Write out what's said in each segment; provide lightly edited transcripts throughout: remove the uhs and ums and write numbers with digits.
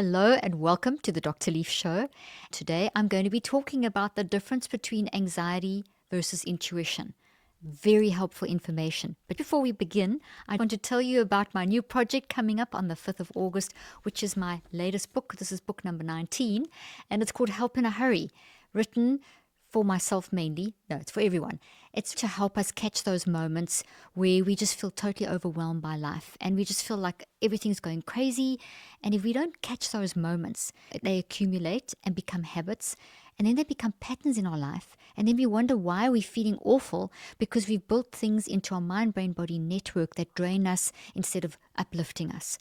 Hello and welcome to the Dr. Leaf Show. Today I'm going to be talking about the difference between anxiety versus intuition. Very helpful information. But before we begin, I want to tell you about my new project coming up on the 5th of August, which is my latest book. This is book number 19, and it's called Help in a Hurry, written for myself mainly. No, it's for everyone. It's to help us catch those moments where we just feel totally overwhelmed by life and we just feel like everything's going crazy. And if we don't catch those moments, they accumulate and become habits. And then they become patterns in our life. And then we wonder why we're feeling awful because we've built things into our mind-brain-body network that drain us instead of uplifting us.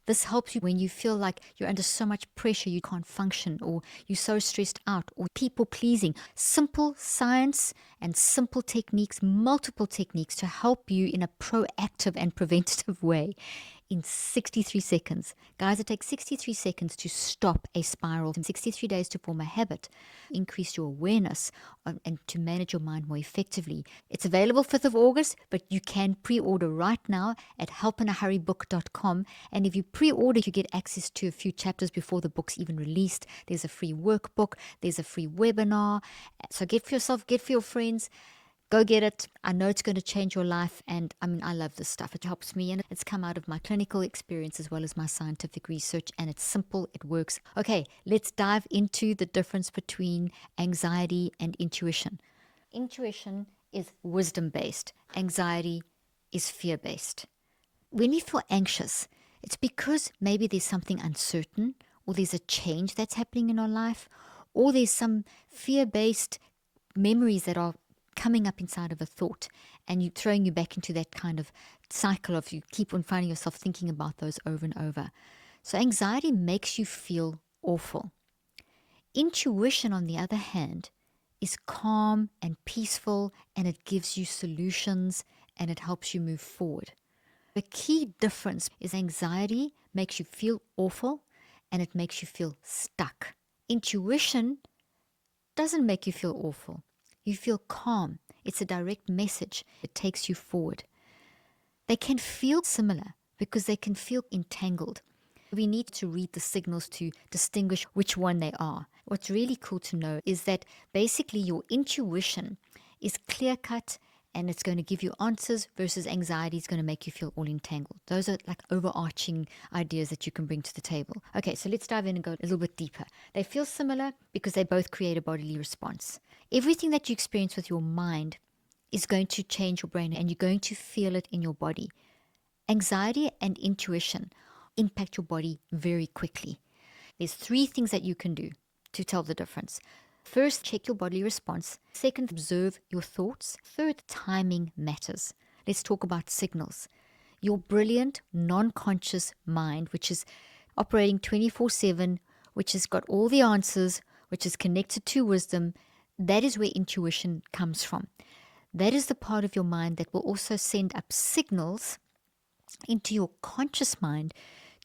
This helps you when you feel like you're under so much pressure you can't function, or you're so stressed out, or people pleasing. Simple science and simple techniques, multiple techniques to help you in a proactive and preventative way in 63 seconds. Guys, it takes 63 seconds to stop a spiral, and 63 days to form a habit, increase your awareness, and to manage your mind more effectively. It's available 5th of August, but you can pre-order right now at helpinahurrybook.com. And if you pre-order, you get access to a few chapters before the book's even released. There's a free workbook. There's a free webinar. So get for yourself, get for your friends. Go get it. I know it's going to change your life. And I love this stuff. It helps me. And it's come out of my clinical experience as well as my scientific research. And it's simple. It works. Okay, let's dive into the difference between anxiety and intuition. Intuition is wisdom-based. Anxiety is fear-based. When we feel anxious, it's because maybe there's something uncertain, or there's a change that's happening in our life, or there's some fear-based memories that are coming up inside of a thought, and you throwing you back into that kind of cycle of you keep on finding yourself thinking about those over and over. So anxiety makes you feel awful. Intuition, on the other hand, is calm and peaceful, and it gives you solutions and it helps you move forward. The key difference is anxiety makes you feel awful and it makes you feel stuck. Intuition doesn't make you feel awful. You feel calm. It's a direct message. It takes you forward. They can feel similar because they can feel entangled. We need to read the signals to distinguish which one they are. What's really cool to know is that basically your intuition is clear-cut and it's going to give you answers, versus anxiety is going to make you feel all entangled. Those are like overarching ideas that you can bring to the table. Okay, so let's dive in and go a little bit deeper. They feel similar because they both create a bodily response. Everything that you experience with your mind is going to change your brain and you're going to feel it in your body. Anxiety and intuition impact your body very quickly. There's 3 things that you can do to tell the difference. First, check your bodily response. Second, observe your thoughts. Third, timing matters. Let's talk about signals. Your brilliant, non-conscious mind, which is operating 24/7, which has got all the answers, which is connected to wisdom, that is where intuition comes from. That is the part of your mind that will also send up signals into your conscious mind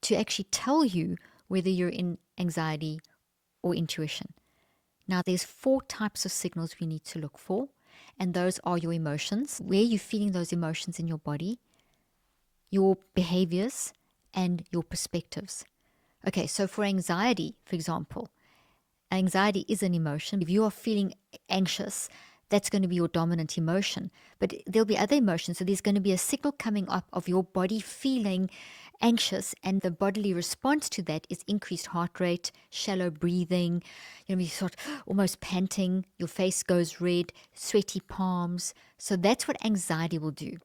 to actually tell you whether you're in anxiety or intuition. Now, there's 4 types of signals we need to look for, and those are your emotions, where you're feeling those emotions in your body, your behaviors, and your perspectives. Okay, so for anxiety, for example, anxiety is an emotion. If you are feeling anxious, that's going to be your dominant emotion. But there'll be other emotions. So there's going to be a signal coming up of your body feeling anxious, and the bodily response to that is increased heart rate, shallow breathing, you start almost panting, your face goes red, sweaty palms. So that's what anxiety will do.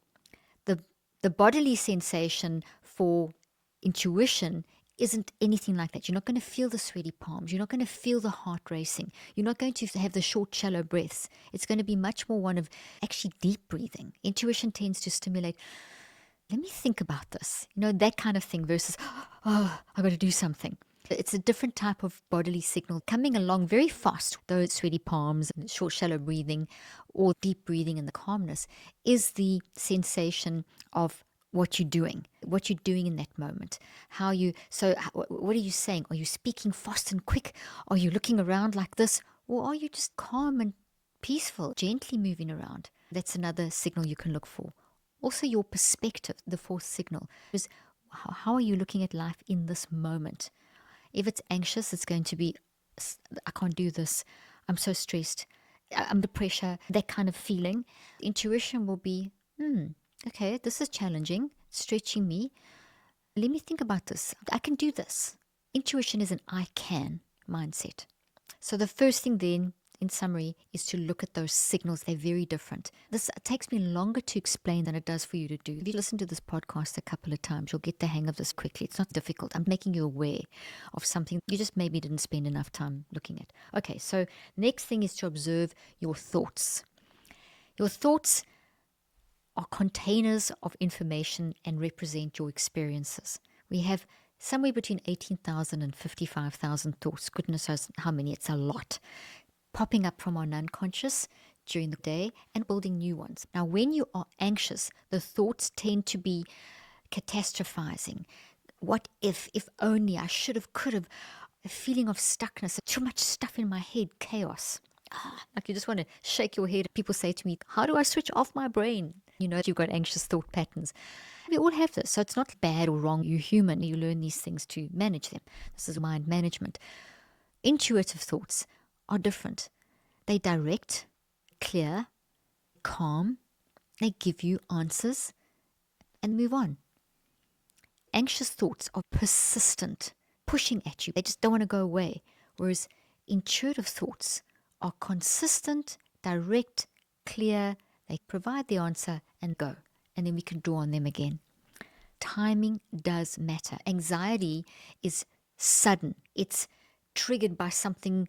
The bodily sensation for intuition isn't anything like that. You're not going to feel the sweaty palms. You're not going to feel the heart racing. You're not going to have the short, shallow breaths. It's going to be much more one of actually deep breathing. Intuition tends to stimulate, let me think about this, that kind of thing, versus, oh, I've got to do something. It's a different type of bodily signal coming along very fast. Those sweaty palms, short, shallow breathing, or deep breathing and the calmness is the sensation of what you're doing in that moment. What are you saying? Are you speaking fast and quick? Are you looking around like this? Or are you just calm and peaceful, gently moving around? That's another signal you can look for. Also, your perspective, the 4th signal, is how are you looking at life in this moment? If it's anxious, it's going to be, I can't do this. I'm so stressed. I'm under pressure, that kind of feeling. Intuition will be, okay, this is challenging, stretching me. Let me think about this. I can do this. Intuition is an I can mindset. So the first thing then, in summary, is to look at those signals. They're very different. This takes me longer to explain than it does for you to do. If you listen to this podcast a couple of times, you'll get the hang of this quickly. It's not difficult. I'm making you aware of something you just maybe didn't spend enough time looking at. Okay, so next thing is to observe your thoughts. Your thoughts are containers of information and represent your experiences. We have somewhere between 18,000 and 55,000 thoughts. Goodness knows how many. It's a lot. Popping up from our unconscious during the day and building new ones. Now, when you are anxious, the thoughts tend to be catastrophizing. What if only, I should have, could have, a feeling of stuckness, too much stuff in my head, chaos. Like you just want to shake your head. People say to me, how do I switch off my brain? You know, you've got anxious thought patterns. We all have this, so it's not bad or wrong. You're human. You learn these things to manage them. This is mind management. Intuitive thoughts are different. They direct, clear, calm. They give you answers and move on. Anxious thoughts are persistent, pushing at you. They just don't want to go away. Whereas intuitive thoughts are consistent, direct, clear. They provide the answer and go. And then we can draw on them again. Timing does matter. Anxiety is sudden. It's triggered by something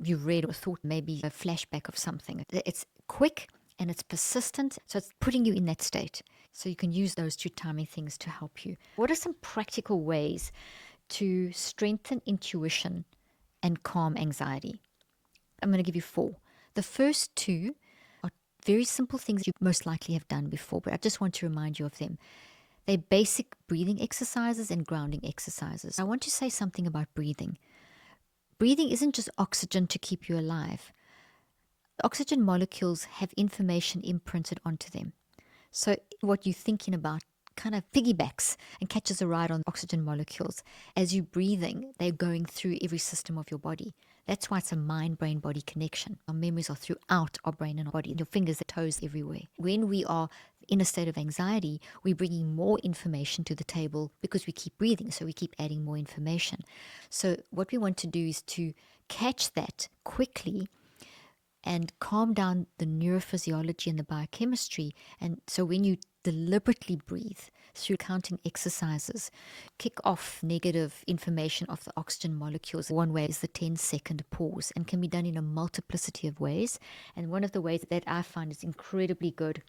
you read or thought, maybe a flashback of something. It's quick and it's persistent, so it's putting you in that state. So you can use those two timing things to help you. What are some practical ways to strengthen intuition and calm anxiety? I'm going to give you 4. The first 2 are very simple things you most likely have done before, but I just want to remind you of them. They're basic breathing exercises and grounding exercises. I want to say something about breathing. Breathing isn't just oxygen to keep you alive. Oxygen molecules have information imprinted onto them. So what you're thinking about kind of piggybacks and catches a ride on oxygen molecules. As you're breathing, they're going through every system of your body. That's why it's a mind-brain-body connection. Our memories are throughout our brain and our body. Your fingers, the toes, everywhere. When we are in a state of anxiety, we're bringing more information to the table because we keep breathing, so we keep adding more information. So what we want to do is to catch that quickly and calm down the neurophysiology and the biochemistry. And so when you deliberately breathe through counting exercises, kick off negative information of the oxygen molecules. One way is the 10-second pause, and can be done in a multiplicity of ways. And one of the ways that I find is incredibly good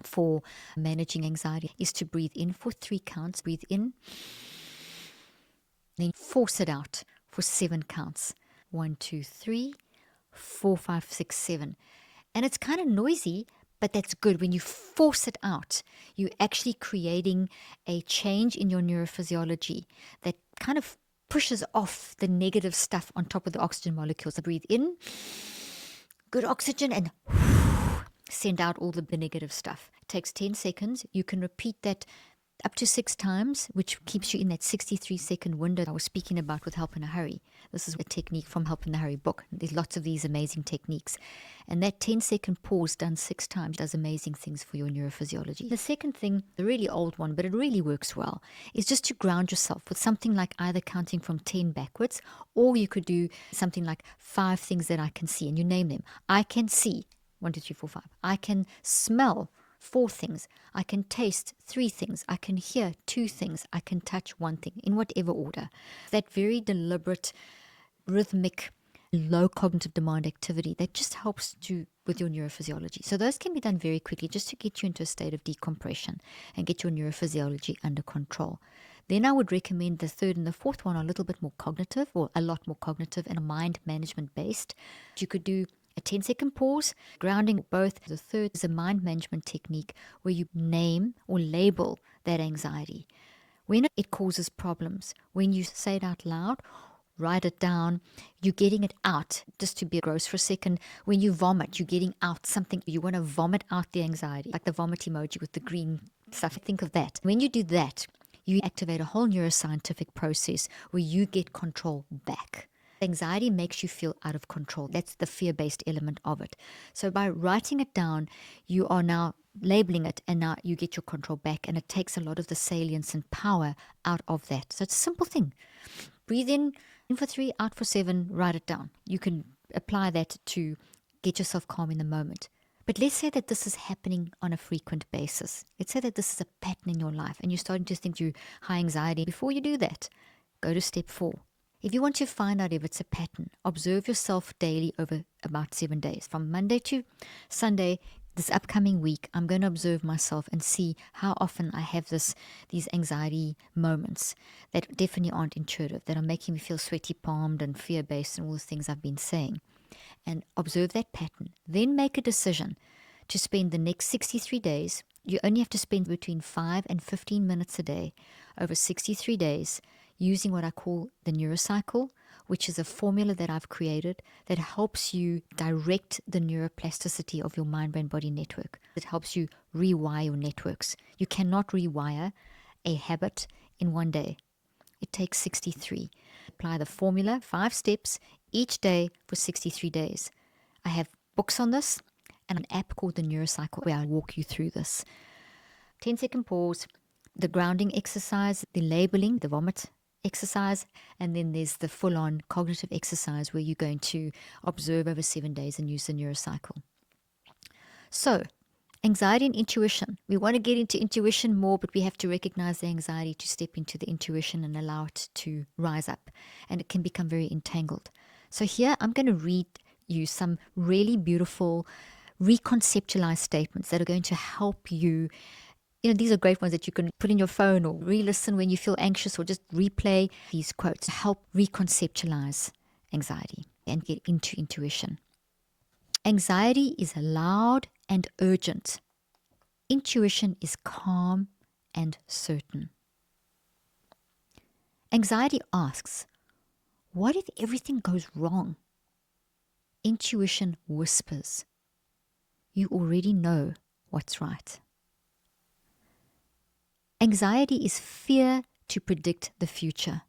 for managing anxiety is to breathe in for 3 counts. Breathe in, then force it out for 7 counts. 1, 2, 3, 4, 5, 6, 7. And it's kind of noisy, but that's good. When you force it out, you're actually creating a change in your neurophysiology that kind of pushes off the negative stuff on top of the oxygen molecules. So breathe in, good oxygen, and send out all the negative stuff. It takes 10 seconds. You can repeat that up to 6 times, which keeps you in that 63-second window I was speaking about with Help in a Hurry. This is a technique from Help in a Hurry book. There's lots of these amazing techniques. And that 10-second pause done 6 times does amazing things for your neurophysiology. The second thing, the really old one, but it really works well, is just to ground yourself with something like either counting from 10 backwards, or you could do something like 5 things that I can see, and you name them. I can see 1, 2, 3, 4, 5. I can smell 4 things. I can taste 3 things. I can hear 2 things. I can touch 1 thing, in whatever order. That very deliberate, rhythmic, low cognitive demand activity that just helps with your neurophysiology. So those can be done very quickly just to get you into a state of decompression and get your neurophysiology under control. Then I would recommend the third and the fourth one are a little bit more cognitive, or a lot more cognitive and mind management based. You could do a 10-second pause, grounding both. The third is a mind management technique where you name or label that anxiety. When it causes problems, when you say it out loud, write it down, you're getting it out. Just to be gross for a second, when you vomit, you're getting out something. You want to vomit out the anxiety, like the vomit emoji with the green stuff. Think of that. When you do that, you activate a whole neuroscientific process where you get control back. Anxiety makes you feel out of control. That's the fear-based element of it. So by writing it down, you are now labeling it, and now you get your control back, and it takes a lot of the salience and power out of that. So it's a simple thing. Breathe in for 3, out for 7, write it down. You can apply that to get yourself calm in the moment. But let's say that this is happening on a frequent basis. Let's say that this is a pattern in your life and you're starting to think through high anxiety. Before you do that, go to step 4. If you want to find out if it's a pattern, observe yourself daily over about 7 days. From Monday to Sunday, this upcoming week, I'm going to observe myself and see how often I have these anxiety moments that definitely aren't intuitive, that are making me feel sweaty palmed and fear-based and all the things I've been saying. And observe that pattern. Then make a decision to spend the next 63 days. You only have to spend between 5 and 15 minutes a day over 63 days using what I call the neurocycle, which is a formula that I've created that helps you direct the neuroplasticity of your mind-brain-body network. It helps you rewire your networks. You cannot rewire a habit in one day. It takes 63. Apply the formula, 5 steps, each day for 63 days. I have books on this and an app called the Neurocycle where I walk you through this. 10-second pause, the grounding exercise, the labeling, the vomit exercise, and then there's the full-on cognitive exercise where you're going to observe over 7 days and use the Neurocycle. So, anxiety and intuition. We want to get into intuition more, but we have to recognize the anxiety to step into the intuition and allow it to rise up. And it can become very entangled. So here I'm going to read you some really beautiful reconceptualized statements that are going to help you. These are great ones that you can put in your phone or re-listen when you feel anxious, or just replay these quotes to help reconceptualize anxiety and get into intuition. Anxiety is loud and urgent. Intuition is calm and certain. Anxiety asks, what if everything goes wrong? Intuition whispers, you already know what's right. Anxiety is fear to predict the future.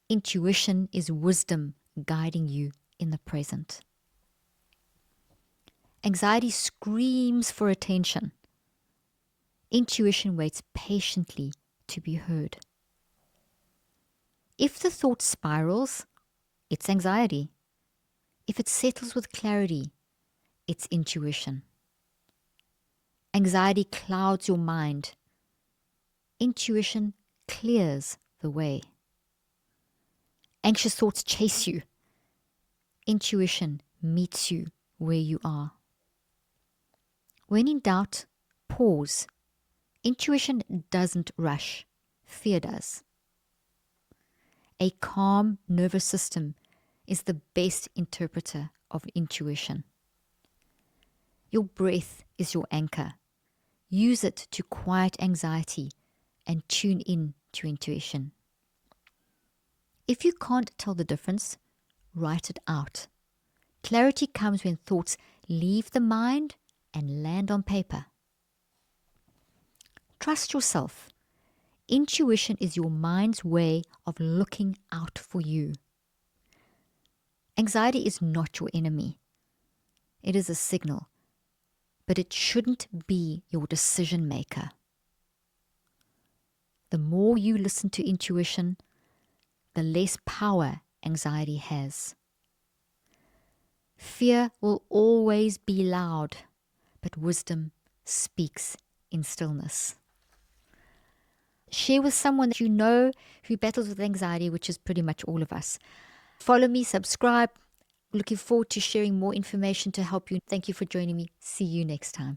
Intuition is wisdom guiding you in the present. Anxiety screams for attention. Intuition waits patiently to be heard. If the thought spirals, it's anxiety. If it settles with clarity, it's intuition. Anxiety clouds your mind. Intuition clears the way. Anxious thoughts chase you. Intuition meets you where you are. When in doubt, pause. Intuition doesn't rush. Fear does. A calm nervous system is the best interpreter of intuition. Your breath is your anchor. Use it to quiet anxiety and tune in to intuition. If you can't tell the difference, write it out. Clarity comes when thoughts leave the mind and land on paper. Trust yourself. Intuition is your mind's way of looking out for you. Anxiety is not your enemy. It is a signal, but it shouldn't be your decision maker. The more you listen to intuition, the less power anxiety has. Fear will always be loud, but wisdom speaks in stillness. Share with someone that you know who battles with anxiety, which is pretty much all of us. Follow me, subscribe. Looking forward to sharing more information to help you. Thank you for joining me. See you next time.